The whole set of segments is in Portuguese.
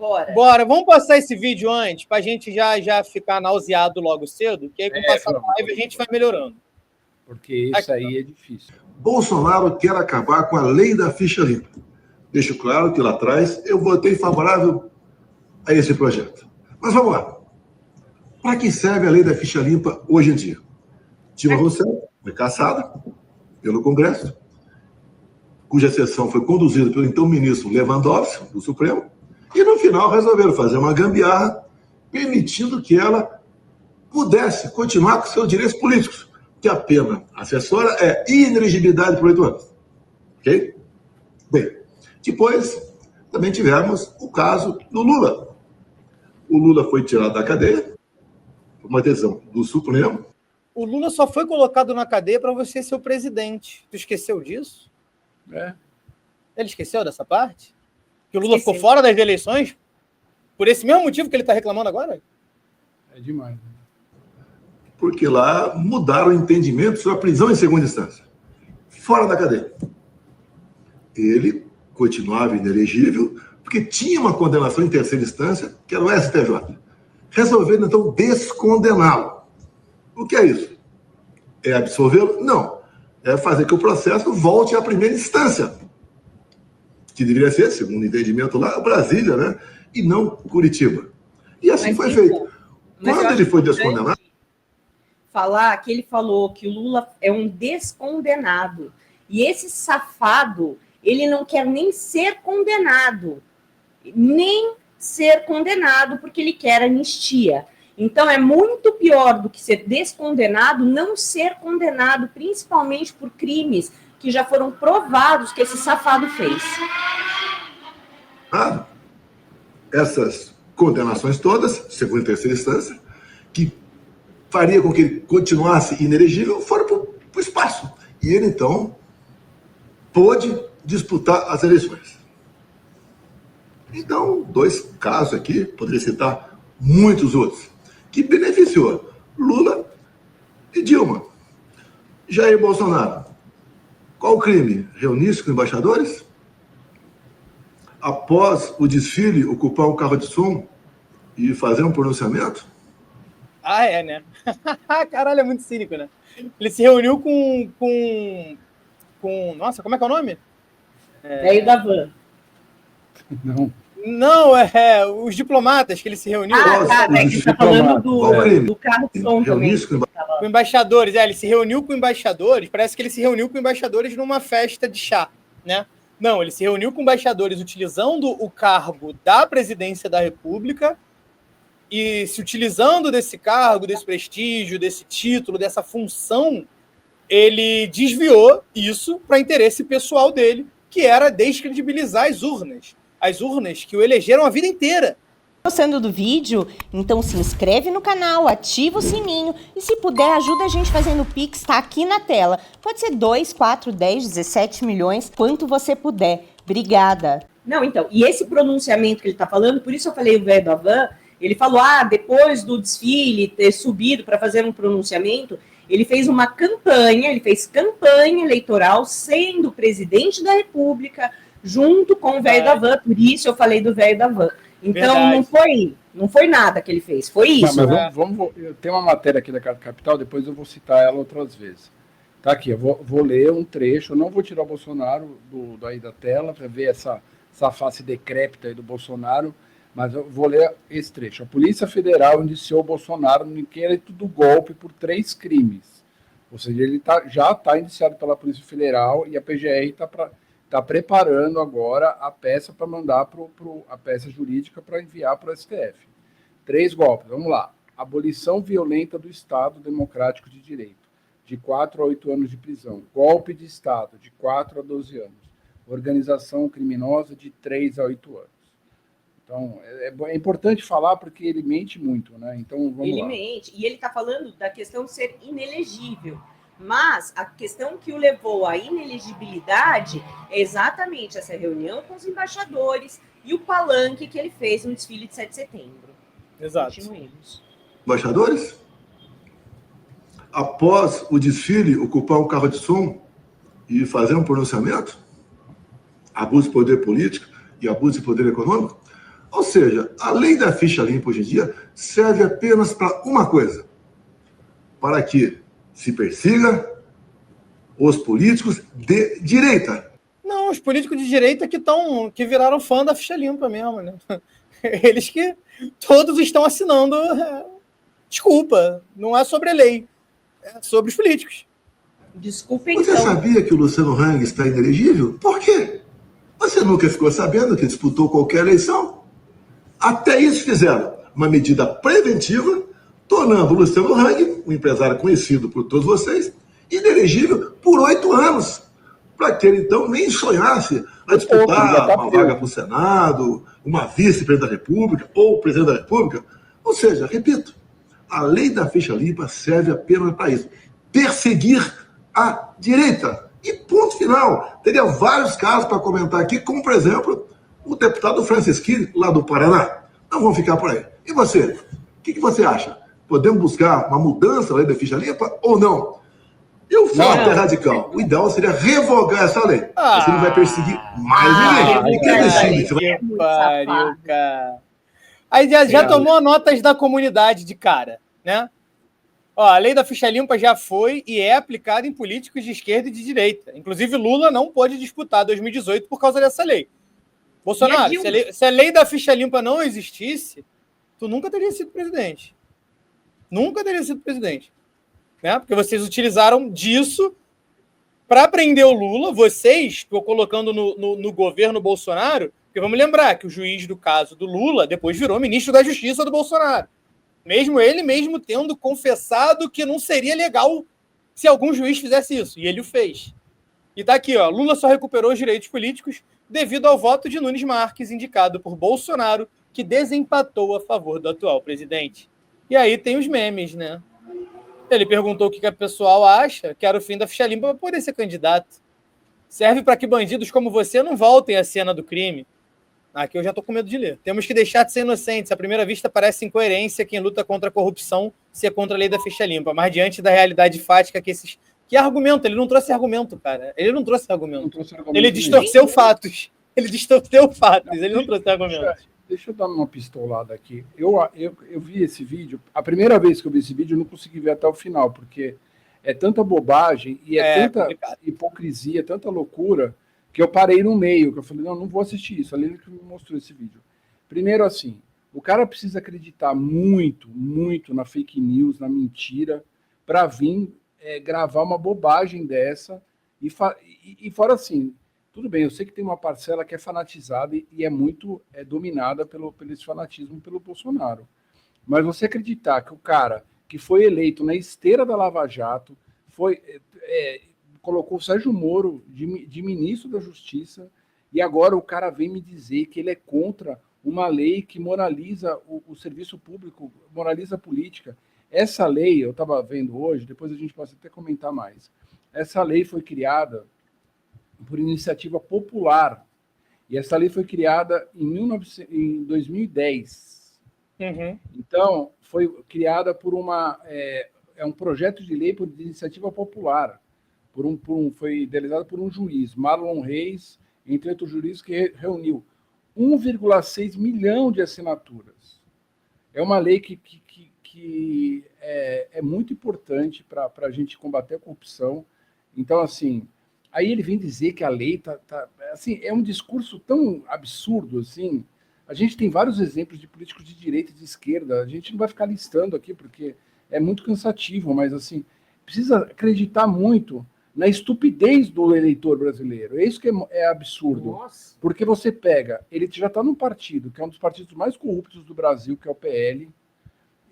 Bora. Bora, vamos passar esse vídeo antes, para a gente já ficar nauseado logo cedo, que aí com o passar da live a gente vai melhorando. Porque isso aí é difícil. Bolsonaro quer acabar com a lei da ficha limpa. Deixo claro que lá atrás eu votei favorável a esse projeto. Mas vamos lá. Para que serve a lei da ficha limpa hoje em dia? Dilma Rousseff foi cassada pelo Congresso, cuja sessão foi conduzida pelo então ministro Lewandowski, do Supremo, e no final resolveram fazer uma gambiarra permitindo que ela pudesse continuar com seus direitos políticos, que a pena acessória é inelegibilidade por 8 anos. Ok? Bem, depois também tivemos o caso do Lula. O Lula foi tirado da cadeia, por uma decisão do Supremo. O Lula só foi colocado na cadeia para você ser o presidente. Tu esqueceu disso? É. Ele esqueceu dessa parte? Que o Lula ficou fora das eleições? Por esse mesmo motivo que ele está reclamando agora? É demais. Porque lá mudaram o entendimento sobre a prisão em segunda instância. Fora da cadeia. Ele continuava inelegível, porque tinha uma condenação em terceira instância, que era o STJ. Resolveram, então, descondená-lo. O que é isso? É absolvê-lo? Não. É fazer que o processo volte à primeira instância, que deveria ser, segundo o entendimento lá, Brasília, né? E não Curitiba. E assim foi feito. Quando ele foi descondenado... Falar que ele falou que o Lula é um descondenado. E esse safado, ele não quer nem ser condenado. Nem ser condenado, porque ele quer anistia. Então, é muito pior do que ser descondenado, não ser condenado, principalmente por crimes que já foram provados que esse safado fez. Essas condenações todas, segunda e terceira instância, que faria com que ele continuasse inelegível, foram para o espaço. E ele, então, pôde disputar as eleições. Então, 2 casos aqui, poderia citar muitos outros, que beneficiou Lula e Dilma. Jair Bolsonaro, qual o crime? Reunir-se com embaixadores? Após o desfile, ocupar um carro de som e fazer um pronunciamento? Ah, é, né? Caralho, é muito cínico, né? Ele se reuniu com... Nossa, como é que é o nome? Velho da van. Não, os diplomatas que ele se reuniu. Ele tá falando do carro de som também. Com embaixadores, ele se reuniu com embaixadores, parece que ele se reuniu com embaixadores numa festa de chá, né? Não, ele se reuniu com embaixadores utilizando o cargo da presidência da República e se utilizando desse cargo, desse prestígio, desse título, dessa função, ele desviou isso para interesse pessoal dele, que era descredibilizar as urnas que o elegeram a vida inteira. Gostando do vídeo? Então se inscreve no canal, ativa o sininho e se puder ajuda a gente fazendo o Pix, tá aqui na tela. Pode ser 2, 4, 10, 17 milhões, quanto você puder. Obrigada. Não, então, e esse pronunciamento que ele tá falando, por isso eu falei o velho da van, ele falou, depois do desfile ter subido para fazer um pronunciamento, ele fez uma campanha, ele fez campanha eleitoral sendo presidente da República, junto com o velho da van, por isso eu falei do velho da van. Então, não foi nada que ele fez, foi isso. Mas vamos, eu tenho uma matéria aqui da Capital, depois eu vou citar ela outras vezes. Tá aqui, eu vou ler um trecho, eu não vou tirar o Bolsonaro aí da tela, para ver essa face decrépita aí do Bolsonaro, mas eu vou ler esse trecho. A Polícia Federal indiciou o Bolsonaro no inquérito do golpe por 3 crimes. Ou seja, ele já está indiciado pela Polícia Federal e a PGR está preparando agora a peça para mandar a peça jurídica para enviar para o STF. 3 golpes, vamos lá. Abolição violenta do Estado Democrático de Direito, de 4 a 8 anos de prisão. Golpe de Estado, de 4 a 12 anos. Organização criminosa, de 3 a 8 anos. Então, é importante falar porque ele mente muito, né? Então, vamos lá. Ele mente, e ele está falando da questão de ser inelegível. Mas a questão que o levou à inelegibilidade é exatamente essa reunião com os embaixadores e o palanque que ele fez no desfile de 7 de setembro. Exato. Continuemos. Embaixadores? Após o desfile, ocupar um carro de som e fazer um pronunciamento? Abuso de poder político e abuso de poder econômico? Ou seja, a lei da ficha limpa hoje em dia serve apenas para uma coisa: para que se persiga os políticos de direita. Não, os políticos de direita que viraram fã da ficha limpa mesmo, né? Eles que todos estão assinando. Desculpa, não é sobre a lei, é sobre os políticos. Desculpa, Você então. sabia que o Luciano Hang está inelegível? Por quê? Você nunca ficou sabendo que disputou qualquer eleição? Até isso fizeram uma medida preventiva, tornando o Luciano Hang, um empresário conhecido por todos vocês, inelegível por 8 anos, para que ele então nem sonhasse a disputar uma vaga para o Senado, uma vice-presidente da República ou presidente da República. Ou seja, repito, a lei da ficha limpa serve apenas para isso: perseguir a direita. E ponto final. Teria vários casos para comentar aqui, como, por exemplo, o deputado Francisquini, lá do Paraná. Não vamos ficar por aí. E você? O que você acha? Podemos buscar uma mudança na lei da ficha limpa ou não? Eu falo até radical. O ideal seria revogar essa lei. Você não vai perseguir mais ninguém. Quem decide? Você vai... Pariu, cara. Aí já tomou notas da comunidade de cara, né? Ó, a lei da ficha limpa já foi e é aplicada em políticos de esquerda e de direita. Inclusive, Lula não pôde disputar 2018 por causa dessa lei. Bolsonaro, se a lei da ficha limpa não existisse, tu nunca teria sido presidente. Nunca teria sido presidente. Né? Porque vocês utilizaram disso para prender o Lula, vocês, estou colocando no governo Bolsonaro, porque vamos lembrar que o juiz do caso do Lula depois virou ministro da Justiça do Bolsonaro. Ele mesmo tendo confessado que não seria legal se algum juiz fizesse isso. E ele o fez. E tá aqui, ó. Lula só recuperou os direitos políticos devido ao voto de Nunes Marques, indicado por Bolsonaro, que desempatou a favor do atual presidente. E aí tem os memes, né? Ele perguntou o que a pessoal acha, que era o fim da ficha limpa para poder ser candidato. Serve para que bandidos como você não voltem à cena do crime. Aqui eu já estou com medo de ler. Temos que deixar de ser inocentes. À primeira vista parece incoerência quem luta contra a corrupção ser contra a lei da ficha limpa. Mas diante da realidade fática que argumento? Ele não trouxe argumento, cara. Ele não trouxe argumento. Ele distorceu fatos. Ele distorceu fatos. Ele não trouxe argumento. Deixa eu dar uma pistolada aqui. Eu vi esse vídeo. A primeira vez que eu vi esse vídeo, eu não consegui ver até o final, porque é tanta bobagem e tanta hipocrisia, tanta loucura, que eu parei no meio, que eu falei, não vou assistir isso. A Lili que me mostrou esse vídeo. Primeiro, assim, o cara precisa acreditar muito, muito na fake news, na mentira, para vir gravar uma bobagem dessa. E fora assim, tudo bem, eu sei que tem uma parcela que é fanatizada e é muito dominada pelo esse fanatismo pelo Bolsonaro. Mas você acreditar que o cara que foi eleito na esteira da Lava Jato colocou o Sérgio Moro de ministro da Justiça e agora o cara vem me dizer que ele é contra uma lei que moraliza o serviço público, moraliza a política. Essa lei, eu estava vendo hoje, depois a gente pode até comentar mais, essa lei foi criada por iniciativa popular. E essa lei foi criada em 2010. Uhum. Então, foi criada por um projeto de lei por iniciativa popular. Foi idealizado por um juiz, Marlon Reis, entre outros juízes, que reuniu 1,6 milhão de assinaturas. É uma lei que é muito importante para a gente combater a corrupção. Então, assim, aí ele vem dizer que a lei assim, é um discurso tão absurdo, assim. A gente tem vários exemplos de políticos de direita e de esquerda. A gente não vai ficar listando aqui, porque é muito cansativo, mas, assim, precisa acreditar muito na estupidez do eleitor brasileiro. É isso que é absurdo. Nossa. Porque você pega, ele já está num partido, que é um dos partidos mais corruptos do Brasil, que é o PL.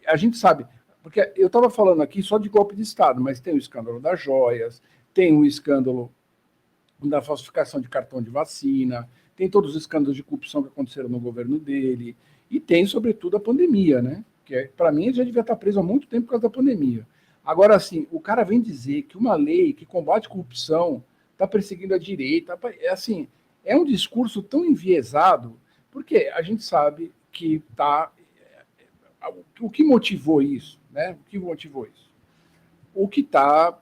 A gente sabe, porque eu estava falando aqui só de golpe de Estado, mas tem o escândalo das joias, tem o escândalo da falsificação de cartão de vacina, tem todos os escândalos de corrupção que aconteceram no governo dele, e tem, sobretudo, a pandemia, né? Que, para mim, ele já devia estar preso há muito tempo por causa da pandemia. Agora, assim, o cara vem dizer que uma lei que combate corrupção está perseguindo a direita, assim, é um discurso tão enviesado, porque a gente sabe que o que motivou isso, né? O que motivou isso? O que está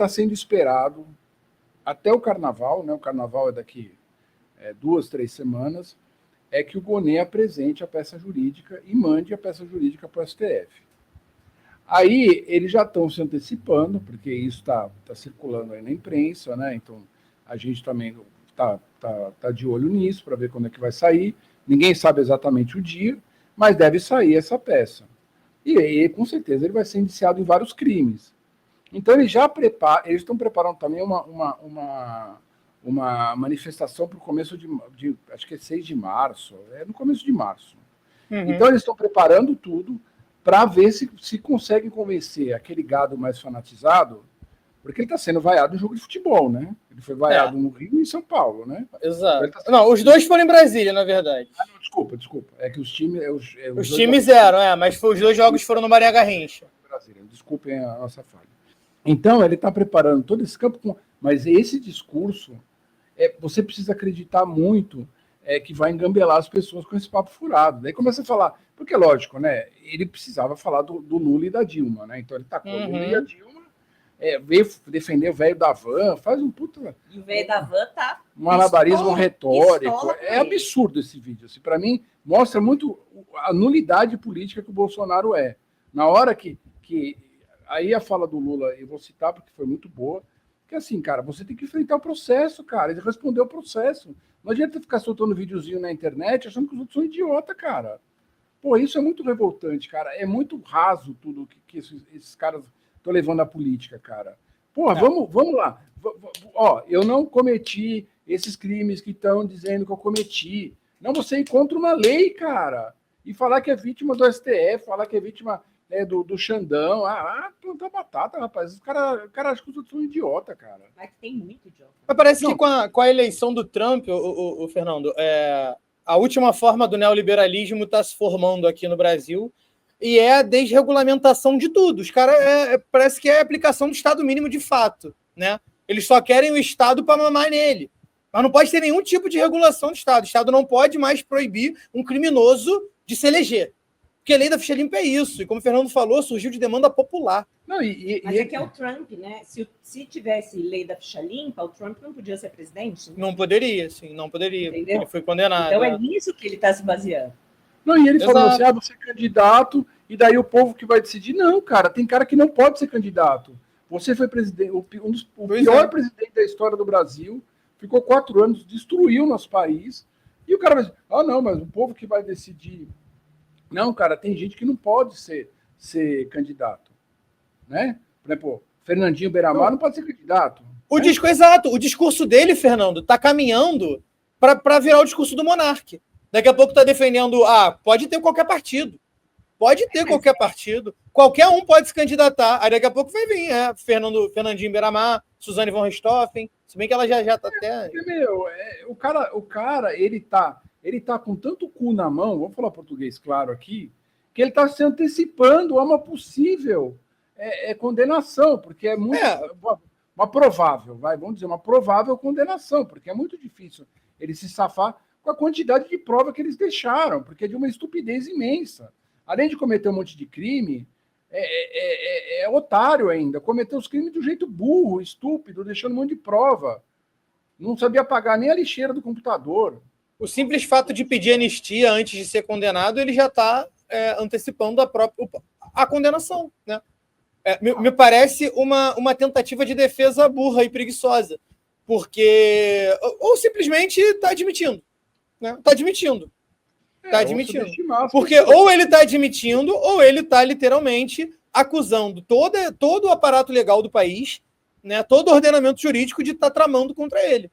sendo esperado até o Carnaval, né? O Carnaval é daqui 2, 3 semanas, é que o Gonê apresente a peça jurídica e mande a peça jurídica para o STF. Aí eles já estão se antecipando, porque isso está circulando aí na imprensa, né? Então a gente também tá de olho nisso para ver quando é que vai sair. Ninguém sabe exatamente o dia, mas deve sair essa peça. E aí, com certeza, ele vai ser indiciado em vários crimes. Então eles estão preparando também uma manifestação para o começo de acho que é 6 de março, no começo de março. Uhum. Então eles estão preparando tudo para ver se conseguem convencer aquele gado mais fanatizado, porque ele está sendo vaiado em jogo de futebol, né? Ele foi vaiado no Rio e em São Paulo, né? Exato. Então, não, os dois foram em Brasília, na verdade. Ah, não, desculpa. É que os times... os times eram, mas os 2 jogos foram no Maria Garrincha. Brasília. Desculpem a nossa falha. Então, ele está preparando todo esse campo, mas esse discurso, você precisa acreditar muito que vai engambelar as pessoas com esse papo furado. Daí começa a falar, porque lógico, né? Ele precisava falar do Lula e da Dilma, né? Então ele tacou o Lula e a Dilma, veio defender o velho da van, faz um puta... E o velho da van tá... Um malabarismo retórico. É absurdo esse vídeo. Assim, para mim, mostra muito a nulidade política que o Bolsonaro é. Na hora que aí a fala do Lula, eu vou citar porque foi muito boa, que assim, cara, você tem que enfrentar o processo, cara. Ele respondeu o processo. Não adianta ficar soltando videozinho na internet achando que os outros são idiota, cara. Pô, isso é muito revoltante, cara. É muito raso tudo que esses caras estão levando à política, cara. Porra, vamos lá. Ó, eu não cometi esses crimes que estão dizendo que eu cometi. Não, você ir contra uma lei, cara. E falar que é vítima do STF, falar que é vítima do Xandão. Plantar batata, rapaz. Os caras acham que os outros são idiota, cara. Mas tem muito idiota. Mas parece que com a eleição do Trump, o Fernando, a última forma do neoliberalismo está se formando aqui no Brasil e é a desregulamentação de tudo. Os caras parece que é a aplicação do Estado mínimo de fato, né? Eles só querem o Estado para mamar nele. Mas não pode ter nenhum tipo de regulação do Estado. O Estado não pode mais proibir um criminoso de se eleger. Porque a lei da ficha limpa é isso. E como o Fernando falou, surgiu de demanda popular. Não, mas é que é o Trump, né? Se tivesse lei da ficha limpa, o Trump não podia ser presidente? Né? Não poderia, sim, não poderia. Entendeu? Ele foi condenado. Então é nisso que ele está se baseando. Não, e ele falou assim, você é candidato, e daí o povo que vai decidir. Não, cara, tem cara que não pode ser candidato. Você foi presidente, o pior presidente da história do Brasil, ficou 4 anos, destruiu nosso país, e o cara vai dizer, não, mas o povo que vai decidir. Não, cara, tem gente que não pode ser candidato. Né? Por exemplo, Fernandinho Beiramar não pode ser candidato. Exato. O discurso dele, Fernando, está caminhando para virar o discurso do monarca. Daqui a pouco está defendendo, pode ter qualquer partido. Pode ter qualquer partido. Qualquer um pode se candidatar. Aí daqui a pouco vai vir Fernandinho Beiramar, Suzane von Richthofen, se bem que ela já está até... O cara, ele tá com tanto cu na mão, vou falar português claro aqui, que ele está se antecipando a uma possível condenação, porque é muito... Uma provável, vamos dizer, uma provável condenação, porque é muito difícil ele se safar com a quantidade de prova que eles deixaram, porque é de uma estupidez imensa. Além de cometer um monte de crime, é otário ainda. Cometeu os crimes de um jeito burro, estúpido, deixando um monte de prova. Não sabia pagar nem a lixeira do computador. O simples fato de pedir anistia antes de ser condenado, ele já está antecipando a condenação. Né? Me parece uma tentativa de defesa burra e preguiçosa. Porque... Ou simplesmente está admitindo. Né? Está admitindo. Está admitindo. Porque ou ele está admitindo, ou ele está literalmente acusando todo o aparato legal do país, né, todo o ordenamento jurídico de estar tramando contra ele.